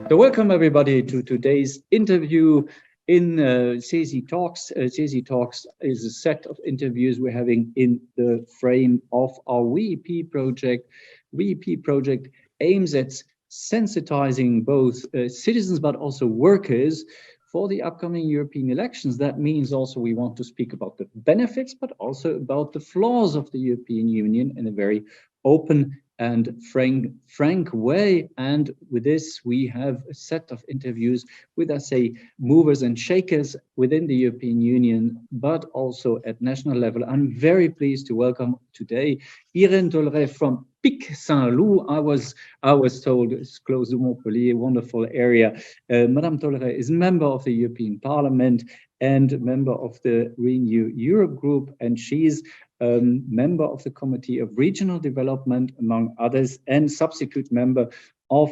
So welcome everybody to today's interview in CESI Talks. CESI Talks is a set of interviews we're having in the frame of our WEP project. WEP project aims at sensitizing both citizens but also workers for the upcoming European elections. That means also we want to speak about the benefits, but also about the flaws of the European Union in a very open and frank way. And with this, we have a set of interviews with, I say, movers and shakers within the European Union, but also at national level. I'm very pleased to welcome today Irène Tolleret from Pic Saint-Loup. I was told it's close to Montpellier, a wonderful area. Madame Tolleret is member of the European Parliament and member of the Renew Europe group, and she's member of the Committee of Regional Development, among others, and substitute member of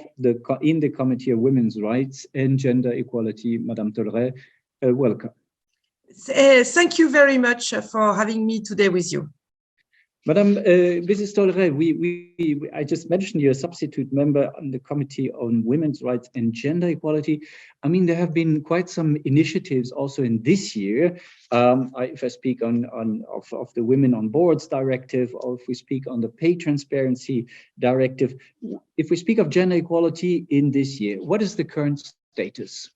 in the Committee of Women's Rights and Gender Equality. Madame Tolleret, welcome. Thank you very much for having me today with you. Madame, Mrs. Tolleret, I just mentioned you're a substitute member on the Committee on Women's Rights and Gender Equality. I mean, there have been quite some initiatives also in this year. If I speak of the Women on Boards Directive, or if we speak on the Pay Transparency Directive, if we speak of gender equality in this year, what is the current status?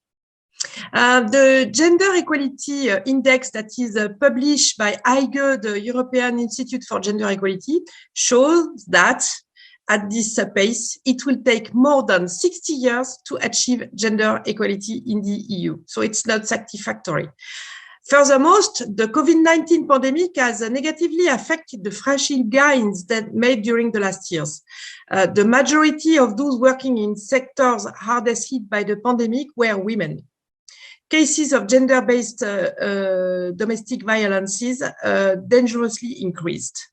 The Gender Equality Index that is published by Heeger, the European Institute for Gender Equality, shows that at this pace, it will take more than 60 years to achieve gender equality in the EU. So it's not satisfactory. Furthermore, the COVID-19 pandemic has negatively affected the fragile gains that made during the last years. The majority of those working in sectors hardest hit by the pandemic were women. Cases of gender-based domestic violences dangerously increased.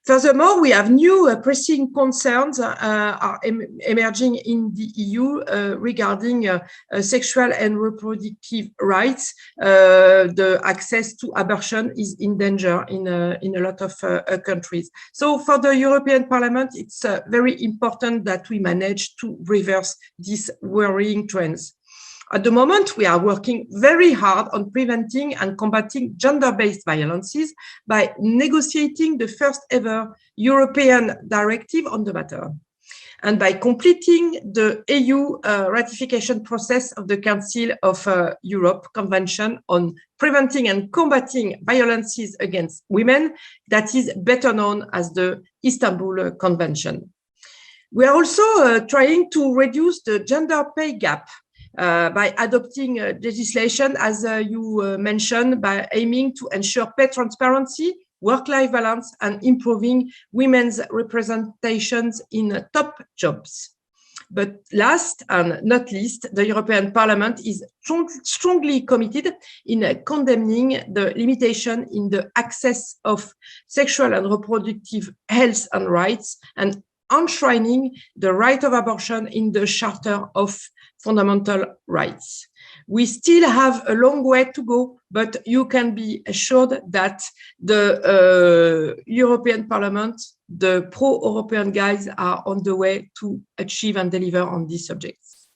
Furthermore, we have new pressing concerns are emerging in the EU regarding sexual and reproductive rights. The access to abortion is in danger in a lot of countries. So for the European Parliament, it's very important that we manage to reverse these worrying trends. At the moment, we are working very hard on preventing and combating gender-based violences by negotiating the first ever European directive on the matter, and by completing the EU ratification process of the Council of Europe Convention on Preventing and Combating Violences Against Women, that is better known as the Istanbul Convention. We are also trying to reduce the gender pay gap by adopting legislation, as you mentioned, by aiming to ensure pay transparency, work-life balance, and improving women's representations in top jobs. But last and not least, the European Parliament is strongly committed in condemning the limitation in the access of sexual and reproductive health and rights, and enshrining the right of abortion in the Charter of Fundamental Rights. We still have a long way to go, but you can be assured that the European Parliament, the pro-European guys, are on the way to achieve and deliver on these subjects.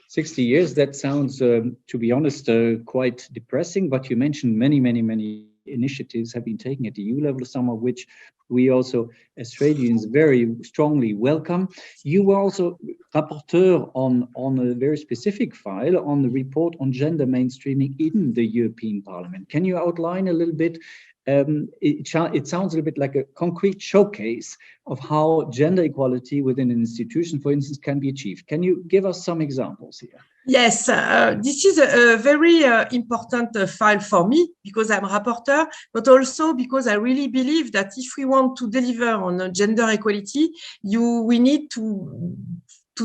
60 years, that sounds, to be honest, quite depressing, but you mentioned many initiatives have been taken at the EU level, some of which we also, as trade unions, very strongly welcome. You were also rapporteur on a very specific file on the report on gender mainstreaming in the European Parliament. Can you outline a little bit? It sounds a little bit like a concrete showcase of how gender equality within an institution, for instance, can be achieved. Can you give us some examples here? Yes, this is a very important file for me, because I'm a rapporteur, but also because I really believe that if we want to deliver on gender equality, we need to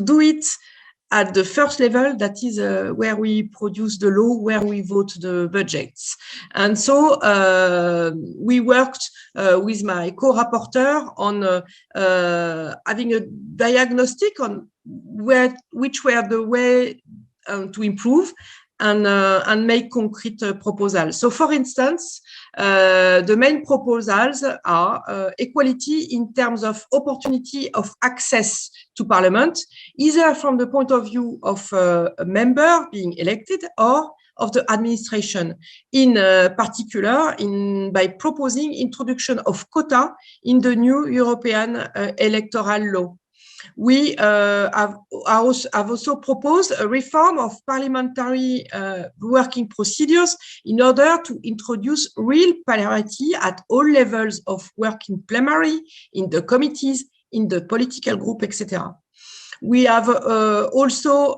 do it at the first level, that is where we produce the law, where we vote the budgets. And so we worked with my co-rapporteur on having a diagnostic on which were the way to improve and make concrete proposals. So, for instance, The main proposals are equality in terms of opportunity of access to Parliament, either from the point of view of a member being elected or of the administration, in particular by proposing introduction of quota in the new European electoral law. We have also proposed a reform of parliamentary working procedures in order to introduce real parity at all levels of work in plenary, in the committees, in the political group, etc. We have also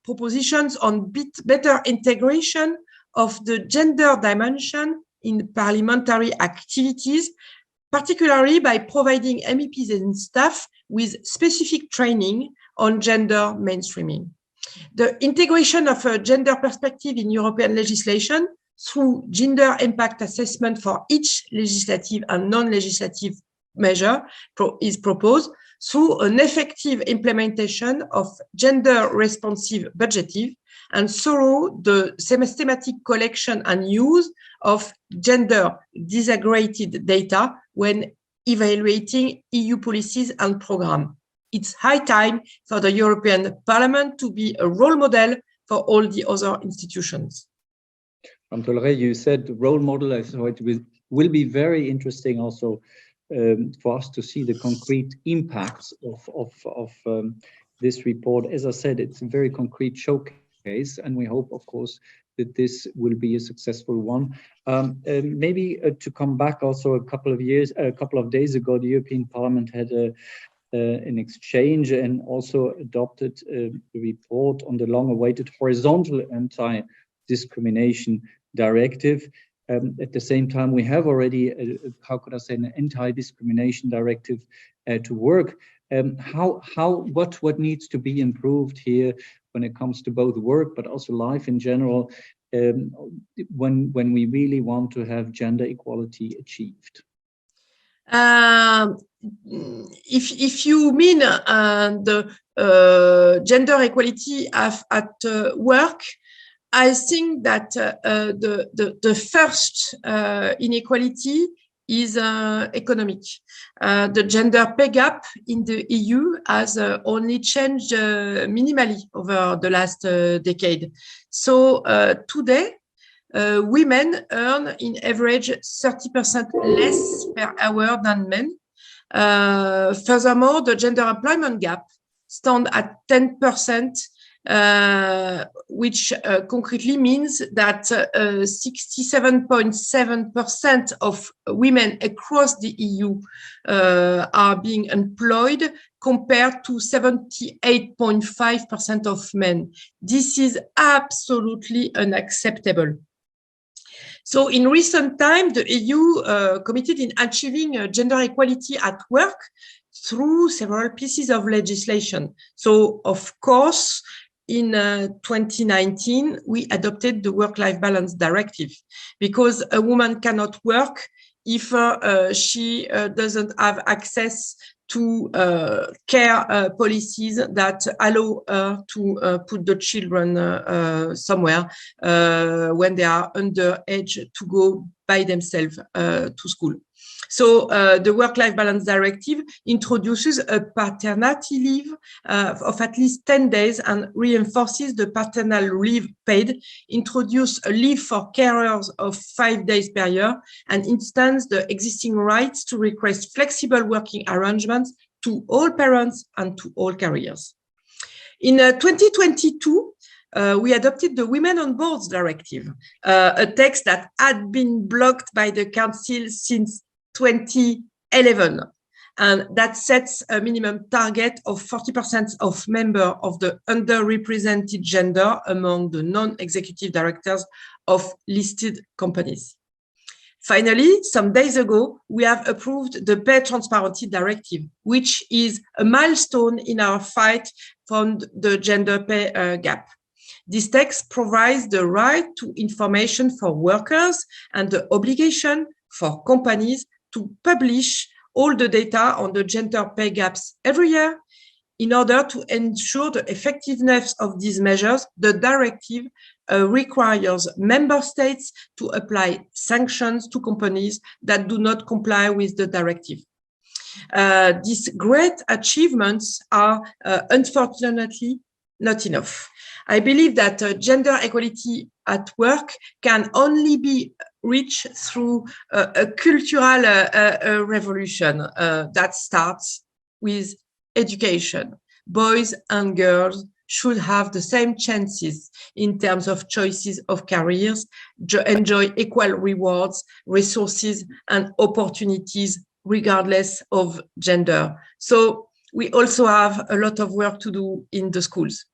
propositions on better integration of the gender dimension in parliamentary activities, particularly by providing MEPs and staff with specific training on gender mainstreaming. The integration of a gender perspective in European legislation through gender impact assessment for each legislative and non-legislative measure is proposed through an effective implementation of gender-responsive budgeting and through the systematic collection and use of gender-disaggregated data when evaluating EU policies and programs. It's high time for the European Parliament to be a role model for all the other institutions. Madame Tolleret, you said role model, so it will be very interesting also for us to see the concrete impacts of this report. As I said, it's a very concrete showcase, and we hope, of course, that this will be a successful one. Maybe to come back also a couple of days ago, the European Parliament had an exchange and also adopted a report on the long-awaited horizontal anti-discrimination directive. At the same time, we have already, an anti-discrimination directive to work. What needs to be improved here when it comes to both work but also life in general, when we really want to have gender equality achieved? If you mean the gender equality at work, I think that the first inequality is economic. The gender pay gap in the EU has only changed minimally over the last decade. So today, women earn in average 30% less per hour than men. Furthermore, the gender employment gap stands at 10%, which concretely means that 67.7% of women across the EU are being employed compared to 78.5% of men. This is absolutely unacceptable. So in recent time, the EU committed in achieving gender equality at work through several pieces of legislation. So, of course, in 2019, we adopted the Work-Life Balance Directive, because a woman cannot work if she doesn't have access to care policies that allow her to put the children somewhere when they are underage to go by themselves to school. So the Work-Life Balance Directive introduces a paternity leave of at least 10 days and reinforces the paternal leave paid, introduce a leave for carers of 5 days per year, and extends the existing rights to request flexible working arrangements to all parents and to all careers. In 2022, we adopted the Women on Boards Directive, a text that had been blocked by the Council since 2011, and that sets a minimum target of 40% of members of the underrepresented gender among the non-executive directors of listed companies. Finally, some days ago, we have approved the Pay Transparency Directive, which is a milestone in our fight from the gender pay gap. This text provides the right to information for workers and the obligation for companies to publish all the data on the gender pay gaps every year, in order to ensure the effectiveness of these measures, the directive requires member states to apply sanctions to companies that do not comply with the directive. These great achievements are unfortunately not enough. I believe that gender equality at work can only be reached through a cultural revolution that starts with education. Boys and girls should have the same chances in terms of choices of careers, enjoy equal rewards, resources, and opportunities regardless of gender. So we also have a lot of work to do in the schools.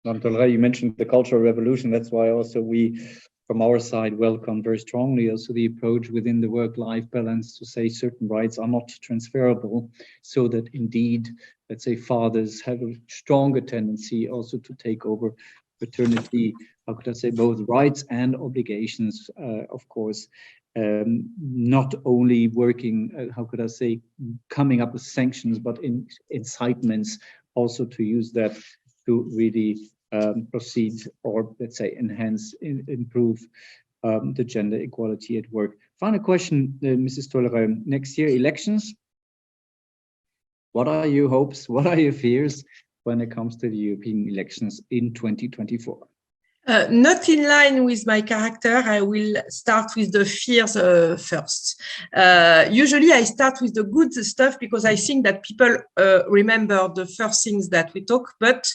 Madame Tolleret, you mentioned the cultural revolution. That's why also we, from our side, welcome very strongly also the approach within the work-life balance to say certain rights are not transferable, so that indeed, let's say, fathers have a stronger tendency also to take over paternity, how could I say, both rights and obligations, of course. Not only working, how could I say, coming up with sanctions, but in incitements also to use that to really proceed or, let's say, enhance, improve the gender equality at work. Final question, Mrs. Tolleret. Next year, elections. What are your hopes? What are your fears when it comes to the European elections in 2024? Not in line with my character, I will start with the fears first. Usually I start with the good stuff because I think that people remember the first things that we talk, but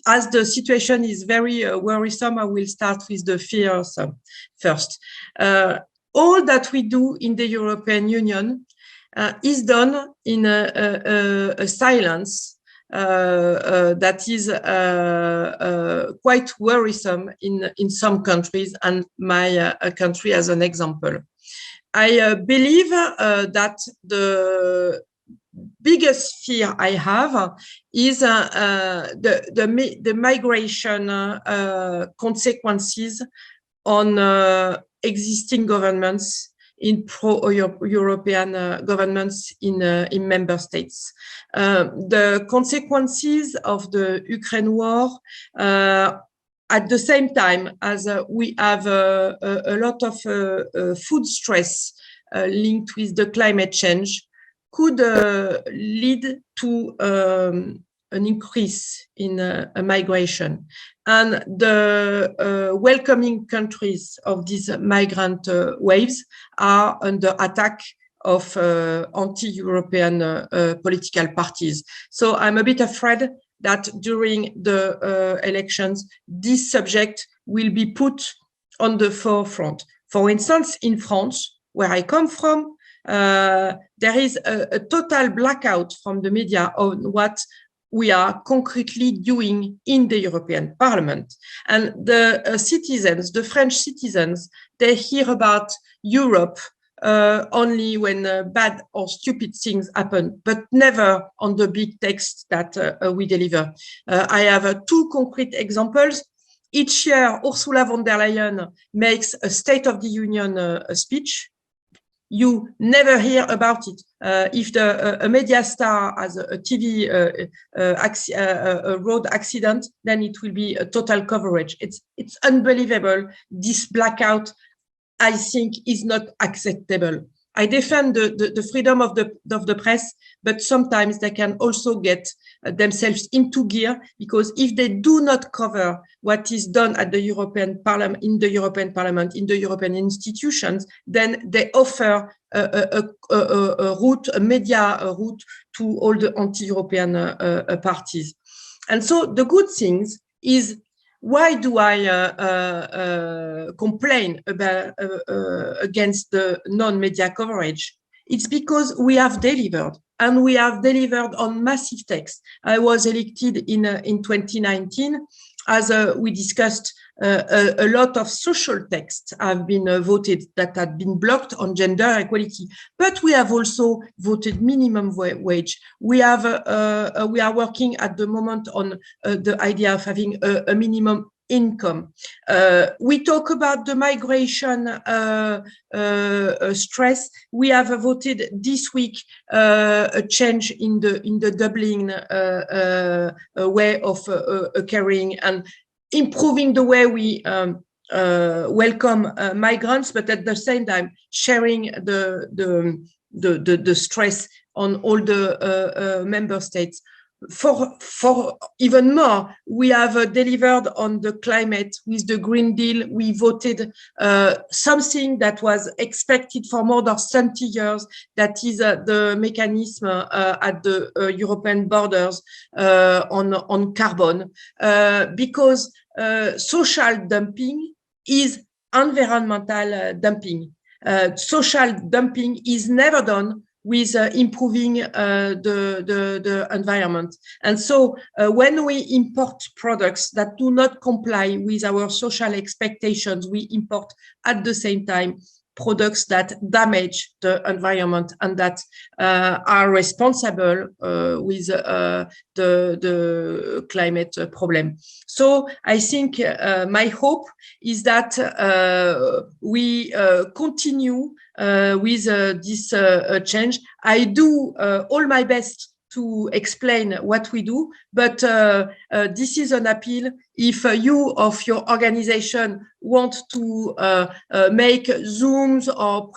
as the situation is very worrisome, I will start with the fears first. All that we do in the European Union is done in a silence that is quite worrisome in some countries, and my country as an example. I believe that the biggest fear I have is the migration consequences on existing governments, in pro-European governments in member states. The consequences of the Ukraine war, at the same time as we have a lot of food stress linked with the climate change, could lead to an increase in migration. And the welcoming countries of these migrant waves are under attack of anti-European political parties. So I'm a bit afraid that during the elections, this subject will be put on the forefront. For instance, in France, where I come from, there is a total blackout from the media on what we are concretely doing in the European Parliament. And the citizens, the French citizens, they hear about Europe only when bad or stupid things happen, but never on the big text that we deliver. I have two concrete examples. Each year, Ursula von der Leyen makes a State of the Union speech. You never hear about it. If a media star has a TV road accident, then it will be a total coverage. It's unbelievable. This blackout, I think, is not acceptable. I defend the freedom of the press, but sometimes they can also get themselves into gear, because if they do not cover what is done at the European Parliament, in the European institutions, then they offer a route, a media route to all the anti-European parties. And so the good things is, why do I complain about against the non-media coverage? It's because we have delivered, and we have delivered on massive text. I was elected in 2019, as we discussed. A lot of social texts have been voted that had been blocked on gender equality, but we have also voted minimum wage. We are working at the moment on the idea of having a minimum income. We talk about the migration stress. We have voted this week a change in the Dublin way of carrying and improving the way we welcome migrants, but at the same time sharing the stress on all the member states. For even more, we have delivered on the climate with the Green Deal. We voted something that was expected for more than 70 years. That is the mechanism at the European borders on carbon, because social dumping is environmental dumping. Social dumping is never done with improving the environment. And so when we import products that do not comply with our social expectations, we import at the same time products that damage the environment and that are responsible with the climate problem. So I think my hope is that we continue with this change. I do all my best to explain what we do, but this is an appeal. If you of your organization want to make Zooms or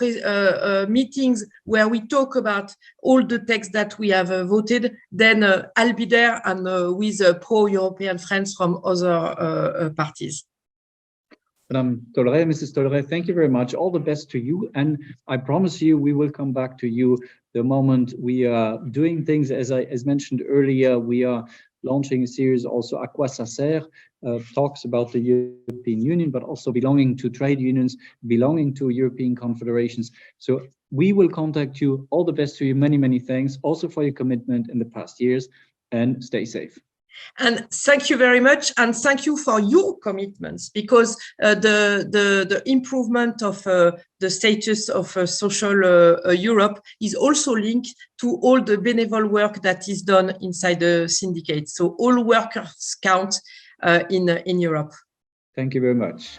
meetings where we talk about all the texts that we have voted, then I'll be there and with pro-European friends from other parties. Madame Tolleret, Mrs. Tolleret, thank you very much. All the best to you. And I promise you, we will come back to you the moment we are doing things. As mentioned earlier, we are launching a series also, À quoi ça sert, talks about the European Union, but also belonging to trade unions, belonging to European confederations. So we will contact you. All the best to you. Many, many thanks also for your commitment in the past years, and stay safe. And thank you very much, and thank you for your commitments, because the improvement of the status of social Europe is also linked to all the benevolent work that is done inside the syndicate. So all workers count in Europe. Thank you very much.